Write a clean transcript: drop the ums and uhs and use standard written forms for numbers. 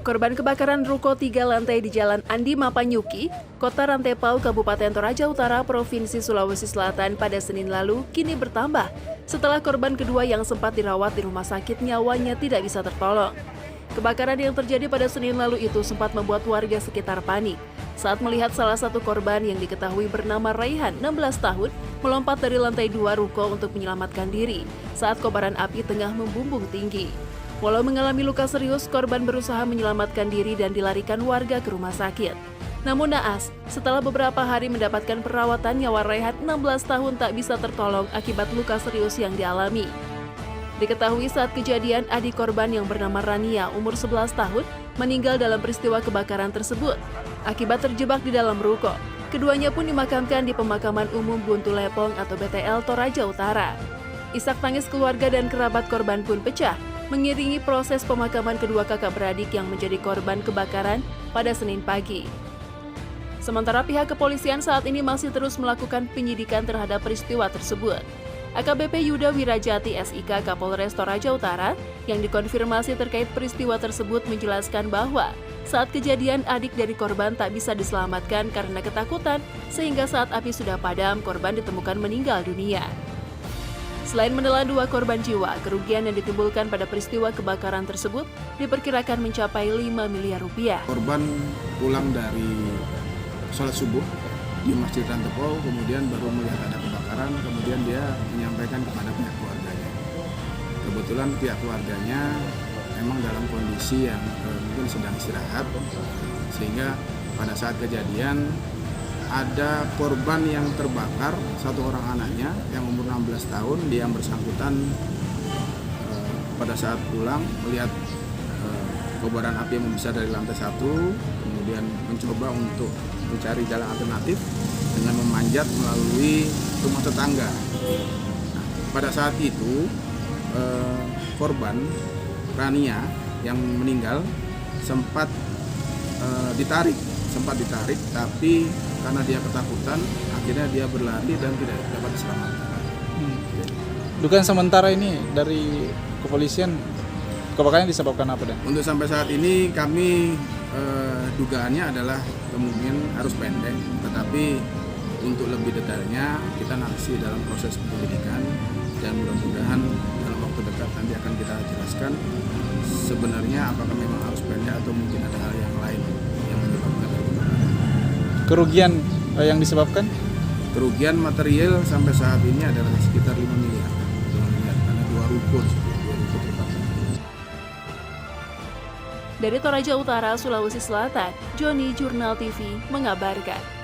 Korban kebakaran ruko 3 lantai di Jalan Andi Mapanyuki, Kota Rantepao, Kabupaten Toraja Utara, Provinsi Sulawesi Selatan pada Senin lalu kini bertambah setelah korban kedua yang sempat dirawat di rumah sakit nyawanya tidak bisa tertolong. Kebakaran yang terjadi pada Senin lalu itu sempat membuat warga sekitar panik saat melihat salah satu korban yang diketahui bernama Raihan, 16 tahun, melompat dari lantai 2 ruko untuk menyelamatkan diri saat kobaran api tengah membumbung tinggi. Walau mengalami luka serius, korban berusaha menyelamatkan diri dan dilarikan warga ke rumah sakit. Namun naas, setelah beberapa hari mendapatkan perawatan, nyawa Raihan 16 tahun tak bisa tertolong akibat luka serius yang dialami. Diketahui saat kejadian, adik korban yang bernama Rania, umur 11 tahun, meninggal dalam peristiwa kebakaran tersebut akibat terjebak di dalam ruko. Keduanya pun dimakamkan di Pemakaman Umum Buntu Lepong atau BTL Toraja Utara. Isak tangis keluarga dan kerabat korban pun pecah, mengiringi proses pemakaman kedua kakak beradik yang menjadi korban kebakaran pada Senin pagi. Sementara pihak kepolisian saat ini masih terus melakukan penyidikan terhadap peristiwa tersebut. AKBP Yuda Wirajati SIK Kapolres Toraja Utara yang dikonfirmasi terkait peristiwa tersebut menjelaskan bahwa saat kejadian adik dari korban tak bisa diselamatkan karena ketakutan, sehingga saat api sudah padam, korban ditemukan meninggal dunia. Selain menelan 2 korban jiwa, kerugian yang ditimbulkan pada peristiwa kebakaran tersebut diperkirakan mencapai 5 miliar rupiah. Korban pulang dari sholat subuh di Masjid Rantepao, kemudian baru melihat ada kebakaran, kemudian dia menyampaikan kepada pihak keluarganya. Kebetulan pihak keluarganya memang dalam kondisi yang mungkin sedang istirahat, sehingga pada saat kejadian ada korban yang terbakar, satu orang anaknya yang umur 16 tahun, dia yang bersangkutan pada saat pulang melihat kobaran api yang membesar dari lantai 1, kemudian mencoba untuk mencari jalan alternatif dengan memanjat melalui rumah tetangga. Nah, pada saat itu korban Rania yang meninggal sempat ditarik, tapi karena dia ketakutan, akhirnya dia berlari dan tidak dapat diselamatkan. Dugaan sementara ini dari kepolisian, kebakarannya disebabkan apa, Dan? Untuk sampai saat ini kami dugaannya adalah kemungkinan arus pendek, tetapi untuk lebih detailnya kita masih dalam proses penyelidikan dan mudah-mudahan dalam waktu dekat nanti akan kita jelaskan sebenarnya apakah memang arus pendek atau mungkin ada hal yang lain yang menyebabkan kebakaran. Kerugian yang disebabkan? Kerugian material sampai saat ini adalah sekitar 5 miliar karena 2 ruko terbakar. Dari Toraja Utara, Sulawesi Selatan, Joni Jurnal TV mengabarkan.